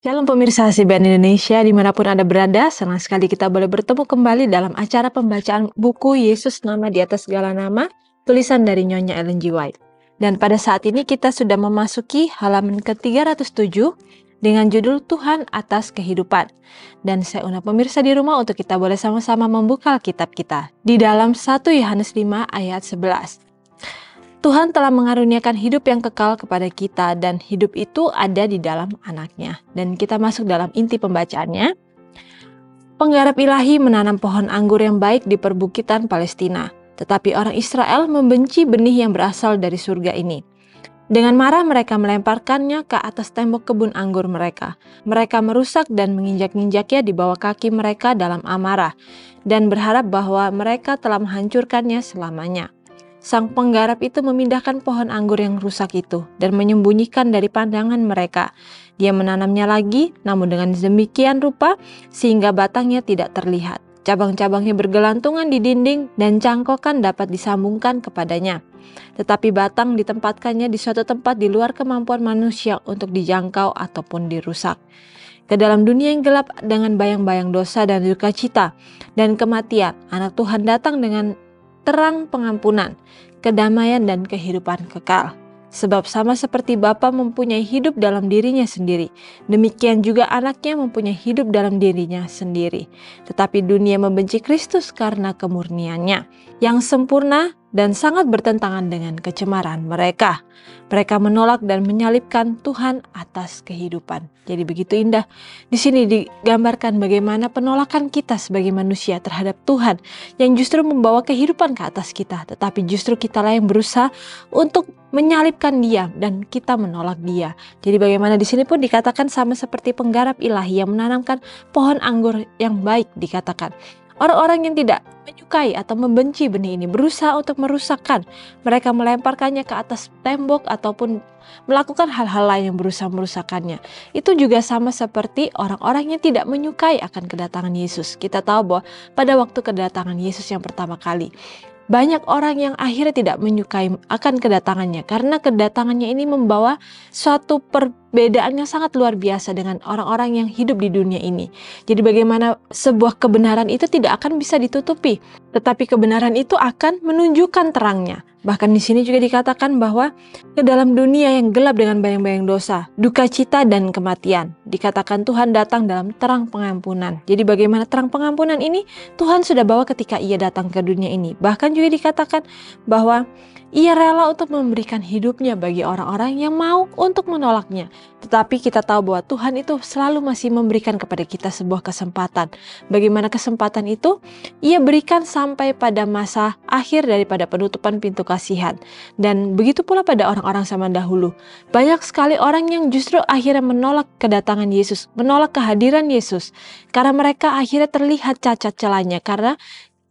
Shalom pemirsa CBN Indonesia dimanapun Anda berada, senang sekali kita boleh bertemu kembali dalam acara pembacaan buku Yesus Nama di Atas Segala Nama, tulisan dari Nyonya Ellen G. White. Dan pada saat ini kita sudah memasuki halaman ke-307 dengan judul Tuhan Atas Kehidupan. Dan saya undang pemirsa di rumah untuk kita boleh sama-sama membuka Alkitab kita di dalam 1 Yohanes 5 ayat 11. Tuhan telah mengaruniakan hidup yang kekal kepada kita dan hidup itu ada di dalam anaknya. Dan kita masuk dalam inti pembacaannya. Penggarap ilahi menanam pohon anggur yang baik di perbukitan Palestina. Tetapi orang Israel membenci benih yang berasal dari surga ini. Dengan marah mereka melemparkannya ke atas tembok kebun anggur mereka. Mereka merusak dan menginjak-injaknya di bawah kaki mereka dalam amarah. Dan berharap bahwa mereka telah menghancurkannya selamanya. Sang penggarap itu memindahkan pohon anggur yang rusak itu dan menyembunyikan dari pandangan mereka. Dia menanamnya lagi, namun dengan demikian rupa sehingga batangnya tidak terlihat. Cabang-cabangnya bergelantungan di dinding dan cangkokan dapat disambungkan kepadanya. Tetapi batang ditempatkannya di suatu tempat di luar kemampuan manusia untuk dijangkau ataupun dirusak. Ke dalam dunia yang gelap dengan bayang-bayang dosa dan duka cita dan kematian, Anak Tuhan datang dengan terang pengampunan, kedamaian dan kehidupan kekal. Sebab sama seperti Bapa mempunyai hidup dalam dirinya sendiri, demikian juga anaknya mempunyai hidup dalam dirinya sendiri. Tetapi dunia membenci Kristus karena kemurniannya, yang sempurna dan sangat bertentangan dengan kecemaran mereka. Mereka menolak dan menyalibkan Tuhan atas kehidupan. Jadi begitu indah. Di sini digambarkan bagaimana penolakan kita sebagai manusia terhadap Tuhan yang justru membawa kehidupan ke atas kita, tetapi justru kitalah yang berusaha untuk menyalibkan Dia dan kita menolak Dia. Jadi bagaimana di sini pun dikatakan sama seperti penggarap ilahi yang menanamkan pohon anggur yang baik dikatakan. Orang-orang yang tidak menyukai atau membenci benih ini berusaha untuk merusakkan. Mereka melemparkannya ke atas tembok ataupun melakukan hal-hal lain yang berusaha merusakkannya. Itu juga sama seperti orang-orang yang tidak menyukai akan kedatangan Yesus. Kita tahu bahwa pada waktu kedatangan Yesus yang pertama kali, banyak orang yang akhirnya tidak menyukai akan kedatangannya karena kedatangannya ini membawa suatu perbedaan yang sangat luar biasa dengan orang-orang yang hidup di dunia ini. Jadi bagaimana sebuah kebenaran itu tidak akan bisa ditutupi, tetapi kebenaran itu akan menunjukkan terangnya. Bahkan di sini juga dikatakan bahwa ke dalam dunia yang gelap dengan bayang-bayang dosa, duka cita dan kematian, dikatakan Tuhan datang dalam terang pengampunan. Jadi bagaimana terang pengampunan ini Tuhan sudah bawa ketika Ia datang ke dunia ini. Bahkan juga dikatakan bahwa Ia rela untuk memberikan hidupnya bagi orang-orang yang mau untuk menolaknya. Tetapi kita tahu bahwa Tuhan itu selalu masih memberikan kepada kita sebuah kesempatan. Bagaimana kesempatan itu? Ia berikan sampai pada masa akhir daripada penutupan pintu kasihan. Dan begitu pula pada orang-orang zaman dahulu. Banyak sekali orang yang justru akhirnya menolak kedatangan Yesus, menolak kehadiran Yesus. Karena mereka akhirnya terlihat cacat celahnya. Karena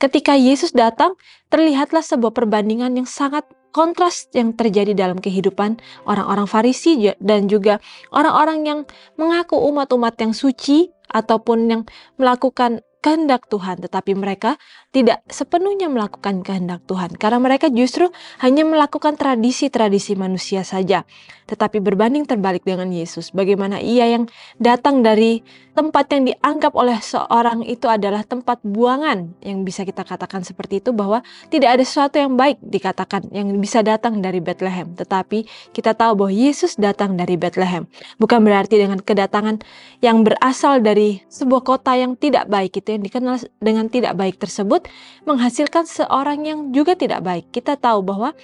ketika Yesus datang, terlihatlah sebuah perbandingan yang sangat kontras yang terjadi dalam kehidupan orang-orang Farisi dan juga orang-orang yang mengaku umat-umat yang suci ataupun yang melakukan kehendak Tuhan, tetapi mereka tidak sepenuhnya melakukan kehendak Tuhan karena mereka justru hanya melakukan tradisi-tradisi manusia saja. Tetapi berbanding terbalik dengan Yesus, bagaimana Ia yang datang dari tempat yang dianggap oleh seorang itu adalah tempat buangan, yang bisa kita katakan seperti itu, bahwa tidak ada sesuatu yang baik dikatakan yang bisa datang dari Bethlehem. Tetapi kita tahu bahwa Yesus datang dari Bethlehem. Bukan berarti dengan kedatangan yang berasal dari sebuah kota yang tidak baik, itu yang dikenal dengan tidak baik tersebut menghasilkan seorang yang juga tidak baik. Kita tahu bahwa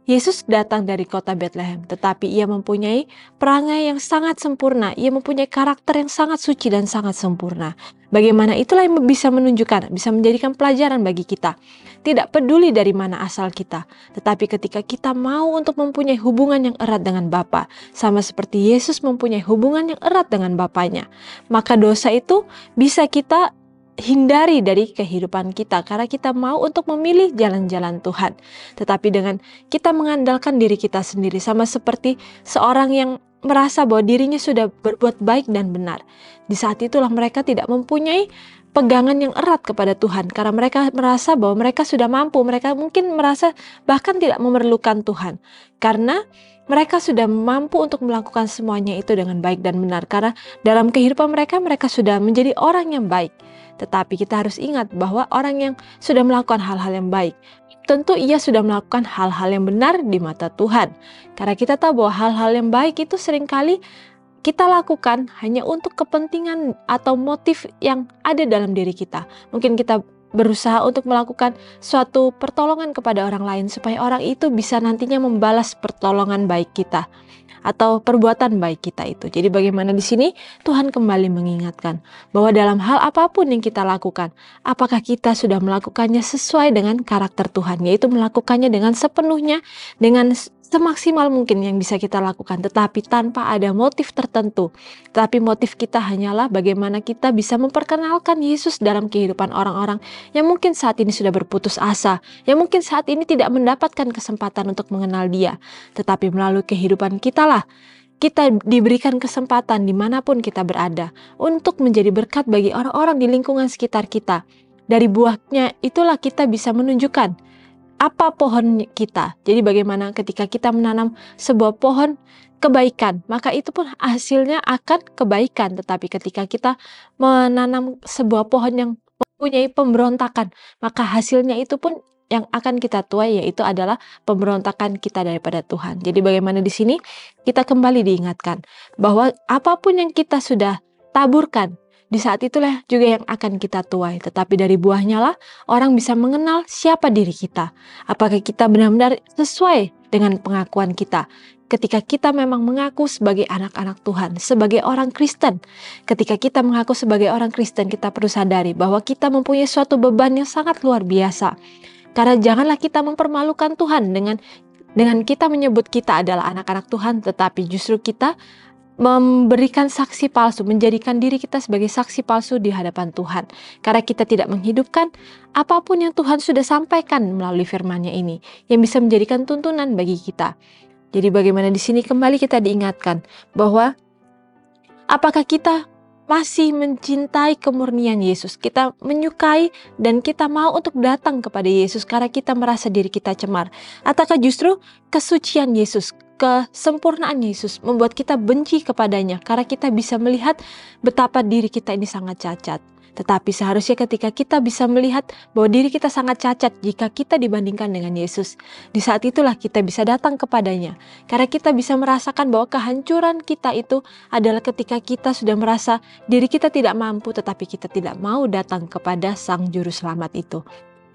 Yesus datang dari kota Bethlehem, tetapi Ia mempunyai perangai yang sangat sempurna. Ia mempunyai karakter yang sangat suci dan sangat sempurna. Bagaimana itulah yang bisa menunjukkan, bisa menjadikan pelajaran bagi kita. Tidak peduli dari mana asal kita, tetapi ketika kita mau untuk mempunyai hubungan yang erat dengan Bapa, sama seperti Yesus mempunyai hubungan yang erat dengan Bapanya, maka dosa itu bisa kita hindari dari kehidupan kita karena kita mau untuk memilih jalan-jalan Tuhan. Tetapi dengan kita mengandalkan diri kita sendiri, sama seperti seorang yang merasa bahwa dirinya sudah berbuat baik dan benar, di saat itulah mereka tidak mempunyai pegangan yang erat kepada Tuhan karena mereka merasa bahwa mereka sudah mampu, mereka mungkin merasa bahkan tidak memerlukan Tuhan karena mereka sudah mampu untuk melakukan semuanya itu dengan baik dan benar karena dalam kehidupan mereka sudah menjadi orang yang baik. Tetapi kita harus ingat bahwa orang yang sudah melakukan hal-hal yang baik, tentu ia sudah melakukan hal-hal yang benar di mata Tuhan. Karena kita tahu bahwa hal-hal yang baik itu seringkali kita lakukan hanya untuk kepentingan atau motif yang ada dalam diri kita. Mungkin kita berusaha untuk melakukan suatu pertolongan kepada orang lain supaya orang itu bisa nantinya membalas pertolongan baik kita atau perbuatan baik kita itu. Jadi bagaimana di sini Tuhan kembali mengingatkan bahwa dalam hal apapun yang kita lakukan, apakah kita sudah melakukannya sesuai dengan karakter Tuhan, yaitu melakukannya dengan sepenuhnya, dengan semaksimal mungkin yang bisa kita lakukan, tetapi tanpa ada motif tertentu. Tetapi motif kita hanyalah bagaimana kita bisa memperkenalkan Yesus dalam kehidupan orang-orang yang mungkin saat ini sudah berputus asa, yang mungkin saat ini tidak mendapatkan kesempatan untuk mengenal Dia. Tetapi melalui kehidupan kita lah, kita diberikan kesempatan dimanapun kita berada untuk menjadi berkat bagi orang-orang di lingkungan sekitar kita. Dari buahnya itulah kita bisa menunjukkan apa pohon kita. Jadi bagaimana ketika kita menanam sebuah pohon kebaikan, maka itu pun hasilnya akan kebaikan. Tetapi ketika kita menanam sebuah pohon yang mempunyai pemberontakan, maka hasilnya itu pun yang akan kita tuai yaitu adalah pemberontakan kita daripada Tuhan. Jadi bagaimana di sini kita kembali diingatkan bahwa apapun yang kita sudah taburkan, di saat itulah juga yang akan kita tuai. Tetapi dari buahnya lah orang bisa mengenal siapa diri kita. Apakah kita benar-benar sesuai dengan pengakuan kita. Ketika kita memang mengaku sebagai anak-anak Tuhan, sebagai orang Kristen. Ketika kita mengaku sebagai orang Kristen, kita perlu sadari bahwa kita mempunyai suatu beban yang sangat luar biasa. Karena janganlah kita mempermalukan Tuhan dengan kita menyebut kita adalah anak-anak Tuhan, tetapi justru kita memberikan saksi palsu, menjadikan diri kita sebagai saksi palsu di hadapan Tuhan. Karena kita tidak menghidupkan apapun yang Tuhan sudah sampaikan melalui firman-Nya ini, yang bisa menjadikan tuntunan bagi kita. Jadi bagaimana di sini kembali kita diingatkan bahwa apakah kita masih mencintai kemurnian Yesus, kita menyukai dan kita mau untuk datang kepada Yesus karena kita merasa diri kita cemar, ataukah justru kesucian Yesus, kesempurnaan Yesus membuat kita benci kepadanya karena kita bisa melihat betapa diri kita ini sangat cacat. Tetapi seharusnya ketika kita bisa melihat bahwa diri kita sangat cacat jika kita dibandingkan dengan Yesus, di saat itulah kita bisa datang kepadanya. Karena kita bisa merasakan bahwa kehancuran kita itu adalah ketika kita sudah merasa diri kita tidak mampu, tetapi kita tidak mau datang kepada Sang Juru Selamat itu.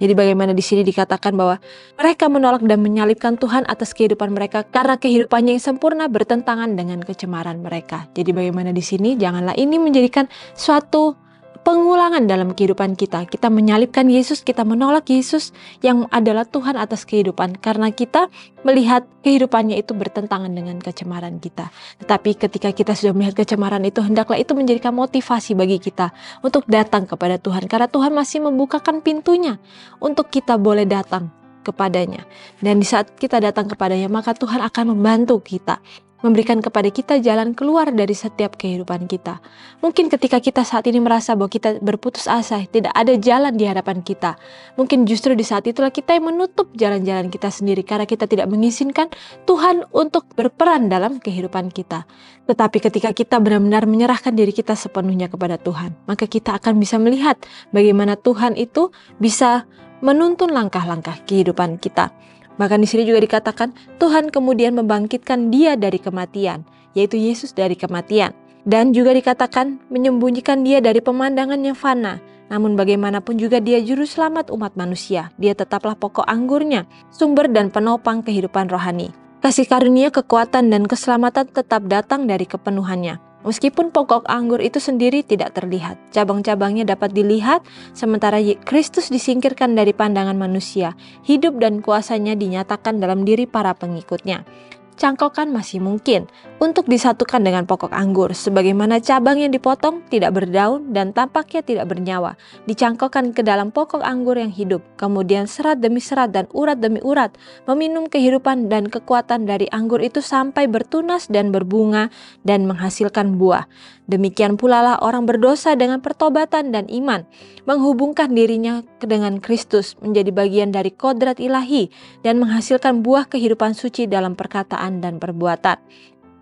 Jadi bagaimana di sini dikatakan bahwa mereka menolak dan menyalibkan Tuhan atas kehidupan mereka karena kehidupannya yang sempurna bertentangan dengan kecemaran mereka. Jadi bagaimana di sini janganlah ini menjadikan suatu pengulangan dalam kehidupan kita. Kita menyalibkan Yesus, kita menolak Yesus yang adalah Tuhan atas kehidupan karena kita melihat kehidupannya itu bertentangan dengan kecemaran kita. Tetapi ketika kita sudah melihat kecemaran itu, hendaklah itu menjadikan motivasi bagi kita untuk datang kepada Tuhan karena Tuhan masih membukakan pintunya untuk kita boleh datang kepadanya. Dan di saat kita datang kepadanya, maka Tuhan akan membantu kita, memberikan kepada kita jalan keluar dari setiap kehidupan kita. Mungkin ketika kita saat ini merasa bahwa kita berputus asa, tidak ada jalan di hadapan kita. Mungkin justru di saat itulah kita yang menutup jalan-jalan kita sendiri karena kita tidak mengizinkan Tuhan untuk berperan dalam kehidupan kita. Tetapi ketika kita benar-benar menyerahkan diri kita sepenuhnya kepada Tuhan, maka kita akan bisa melihat bagaimana Tuhan itu bisa menuntun langkah-langkah kehidupan kita. Bahkan di sini juga dikatakan Tuhan kemudian membangkitkan Dia dari kematian, yaitu Yesus dari kematian. Dan juga dikatakan menyembunyikan Dia dari pemandangan yang fana. Namun bagaimanapun juga Dia juru selamat umat manusia. Dia tetaplah pokok anggurnya, sumber dan penopang kehidupan rohani. Kasih karunia, kekuatan dan keselamatan tetap datang dari kepenuhannya. Meskipun pokok anggur itu sendiri tidak terlihat, cabang-cabangnya dapat dilihat, sementara Kristus disingkirkan dari pandangan manusia, hidup dan kuasanya dinyatakan dalam diri para pengikutnya. cangkokan masih mungkin untuk disatukan dengan pokok anggur, sebagaimana cabang yang dipotong tidak berdaun dan tampaknya tidak bernyawa, dicangkokkan ke dalam pokok anggur yang hidup. Kemudian serat demi serat dan urat demi urat meminum kehidupan dan kekuatan dari anggur itu sampai bertunas dan berbunga dan menghasilkan buah. Demikian pula lah orang berdosa dengan pertobatan dan iman, menghubungkan dirinya dengan Kristus, menjadi bagian dari kodrat ilahi dan menghasilkan buah kehidupan suci dalam perkataan dan perbuatan.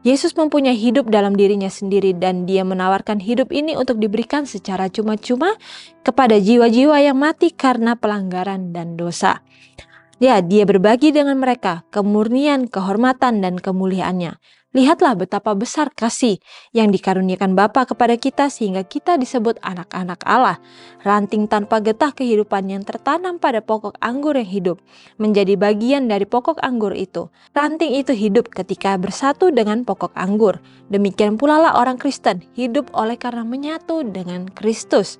Yesus mempunyai hidup dalam dirinya sendiri dan dia menawarkan hidup ini untuk diberikan secara cuma-cuma kepada jiwa-jiwa yang mati karena pelanggaran dan dosa. Ya, dia berbagi dengan mereka kemurnian, kehormatan, dan kemuliaannya. Lihatlah betapa besar kasih yang dikaruniakan Bapa kepada kita sehingga kita disebut anak-anak Allah. Ranting tanpa getah kehidupan yang tertanam pada pokok anggur yang hidup menjadi bagian dari pokok anggur itu. Ranting itu hidup ketika bersatu dengan pokok anggur. Demikian pula lah orang Kristen hidup oleh karena menyatu dengan Kristus.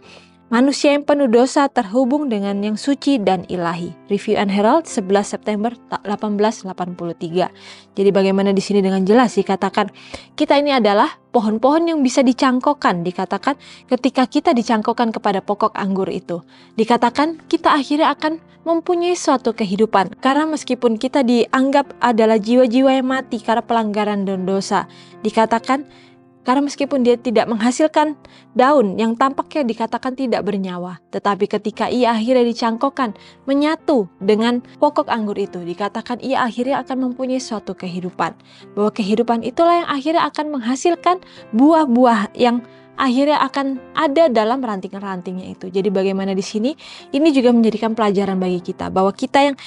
Manusia yang penuh dosa terhubung dengan yang suci dan ilahi. Review and Herald 11 September 1883. Jadi bagaimana di sini dengan jelas dikatakan kita ini adalah pohon-pohon yang bisa dicangkokkan. Dikatakan ketika kita dicangkokkan kepada pokok anggur itu, dikatakan kita akhirnya akan mempunyai suatu kehidupan. Karena meskipun kita dianggap adalah jiwa-jiwa yang mati karena pelanggaran dan dosa, dikatakan karena meskipun dia tidak menghasilkan daun yang tampaknya dikatakan tidak bernyawa, tetapi ketika ia akhirnya dicangkokkan, menyatu dengan pokok anggur itu, dikatakan ia akhirnya akan mempunyai suatu kehidupan. Bahwa kehidupan itulah yang akhirnya akan menghasilkan buah-buah yang akhirnya akan ada dalam ranting-rantingnya itu. Jadi bagaimana di sini, ini juga menjadikan pelajaran bagi kita, bahwa kita yang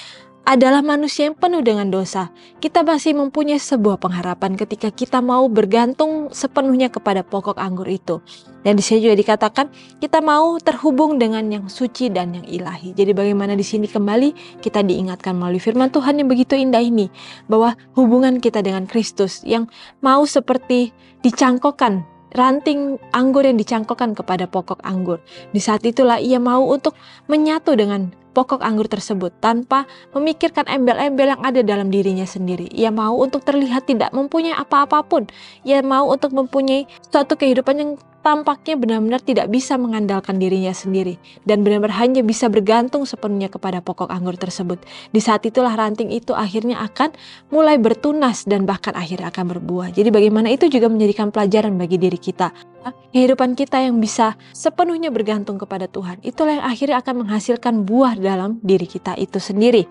adalah manusia yang penuh dengan dosa. Kita masih mempunyai sebuah pengharapan ketika kita mau bergantung sepenuhnya kepada pokok anggur itu. Dan di sini juga dikatakan kita mau terhubung dengan yang suci dan yang ilahi. Jadi bagaimana di sini kembali kita diingatkan melalui firman Tuhan yang begitu indah ini, bahwa hubungan kita dengan Kristus yang mau seperti dicangkokkan, ranting anggur yang dicangkokkan kepada pokok anggur. Di saat itulah ia mau untuk menyatu dengan pokok anggur tersebut tanpa memikirkan embel-embel yang ada dalam dirinya sendiri. Ia mau untuk terlihat tidak mempunyai apa-apapun. Ia mau untuk mempunyai suatu kehidupan yang tampaknya benar-benar tidak bisa mengandalkan dirinya sendiri dan benar-benar hanya bisa bergantung sepenuhnya kepada pokok anggur tersebut. Di saat itulah ranting itu akhirnya akan mulai bertunas dan bahkan akhirnya akan berbuah. Jadi bagaimana itu juga menjadikan pelajaran bagi diri kita. Kehidupan kita yang bisa sepenuhnya bergantung kepada Tuhan, itulah yang akhirnya akan menghasilkan buah dalam diri kita itu sendiri.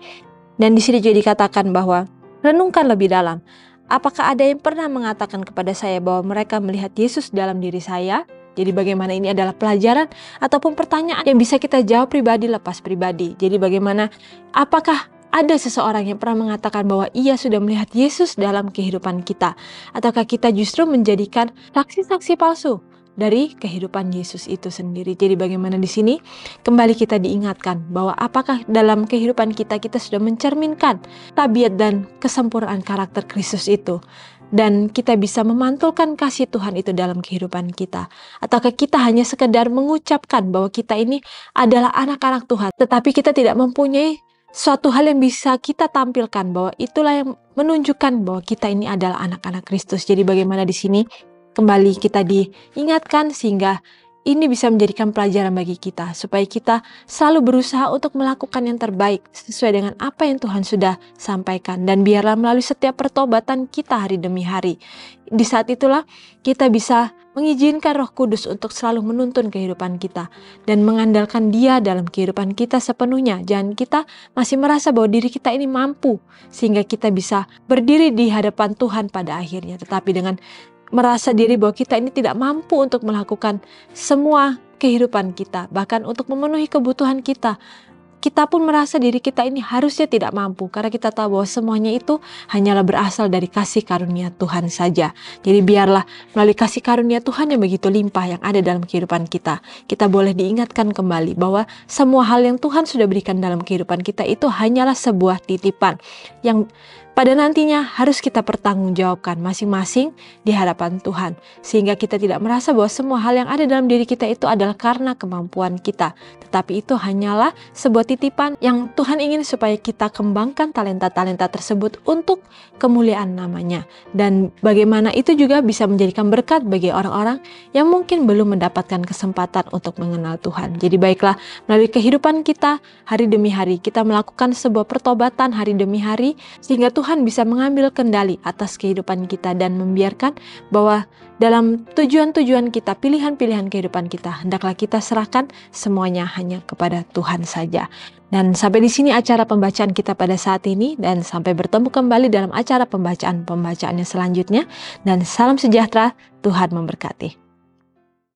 Dan di sini juga dikatakan bahwa renungkan lebih dalam. Apakah ada yang pernah mengatakan kepada saya bahwa mereka melihat Yesus dalam diri saya? Jadi bagaimana ini adalah pelajaran ataupun pertanyaan yang bisa kita jawab pribadi lepas pribadi. Jadi bagaimana, apakah ada seseorang yang pernah mengatakan bahwa ia sudah melihat Yesus dalam kehidupan kita? Ataukah kita justru menjadikan saksi-saksi palsu dari kehidupan Yesus itu sendiri? Jadi bagaimana di sini kembali kita diingatkan bahwa apakah dalam kehidupan kita sudah mencerminkan tabiat dan kesempurnaan karakter Kristus itu, dan kita bisa memantulkan kasih Tuhan itu dalam kehidupan kita? Ataukah kita hanya sekedar mengucapkan bahwa kita ini adalah anak-anak Tuhan, tetapi kita tidak mempunyai suatu hal yang bisa kita tampilkan bahwa itulah yang menunjukkan bahwa kita ini adalah anak-anak Kristus? Jadi bagaimana di sini kembali kita diingatkan sehingga ini bisa menjadikan pelajaran bagi kita, supaya kita selalu berusaha untuk melakukan yang terbaik sesuai dengan apa yang Tuhan sudah sampaikan. Dan biarlah melalui setiap pertobatan kita hari demi hari, di saat itulah kita bisa mengizinkan Roh Kudus untuk selalu menuntun kehidupan kita dan mengandalkan Dia dalam kehidupan kita sepenuhnya. Jangan kita masih merasa bahwa diri kita ini mampu sehingga kita bisa berdiri di hadapan Tuhan pada akhirnya, tetapi dengan merasa diri bahwa kita ini tidak mampu untuk melakukan semua kehidupan kita, bahkan untuk memenuhi kebutuhan kita. Kita pun merasa diri kita ini harusnya tidak mampu, karena kita tahu bahwa semuanya itu hanyalah berasal dari kasih karunia Tuhan saja. Jadi biarlah melalui kasih karunia Tuhan yang begitu limpah yang ada dalam kehidupan kita boleh diingatkan kembali bahwa semua hal yang Tuhan sudah berikan dalam kehidupan kita itu hanyalah sebuah titipan yang pada nantinya harus kita pertanggungjawabkan masing-masing di hadapan Tuhan. Sehingga kita tidak merasa bahwa semua hal yang ada dalam diri kita itu adalah karena kemampuan kita. Tetapi itu hanyalah sebuah titipan yang Tuhan ingin supaya kita kembangkan talenta-talenta tersebut untuk kemuliaan namanya. Dan bagaimana itu juga bisa menjadikan berkat bagi orang-orang yang mungkin belum mendapatkan kesempatan untuk mengenal Tuhan. Jadi baiklah, melalui kehidupan kita hari demi hari, kita melakukan sebuah pertobatan hari demi hari, sehingga Tuhan bisa mengambil kendali atas kehidupan kita dan membiarkan bahwa dalam tujuan-tujuan kita, pilihan-pilihan kehidupan kita, hendaklah kita serahkan semuanya hanya kepada Tuhan saja. Dan sampai di sini acara pembacaan kita pada saat ini, dan sampai bertemu kembali dalam acara pembacaan-pembacaannya selanjutnya. Dan salam sejahtera, Tuhan memberkati.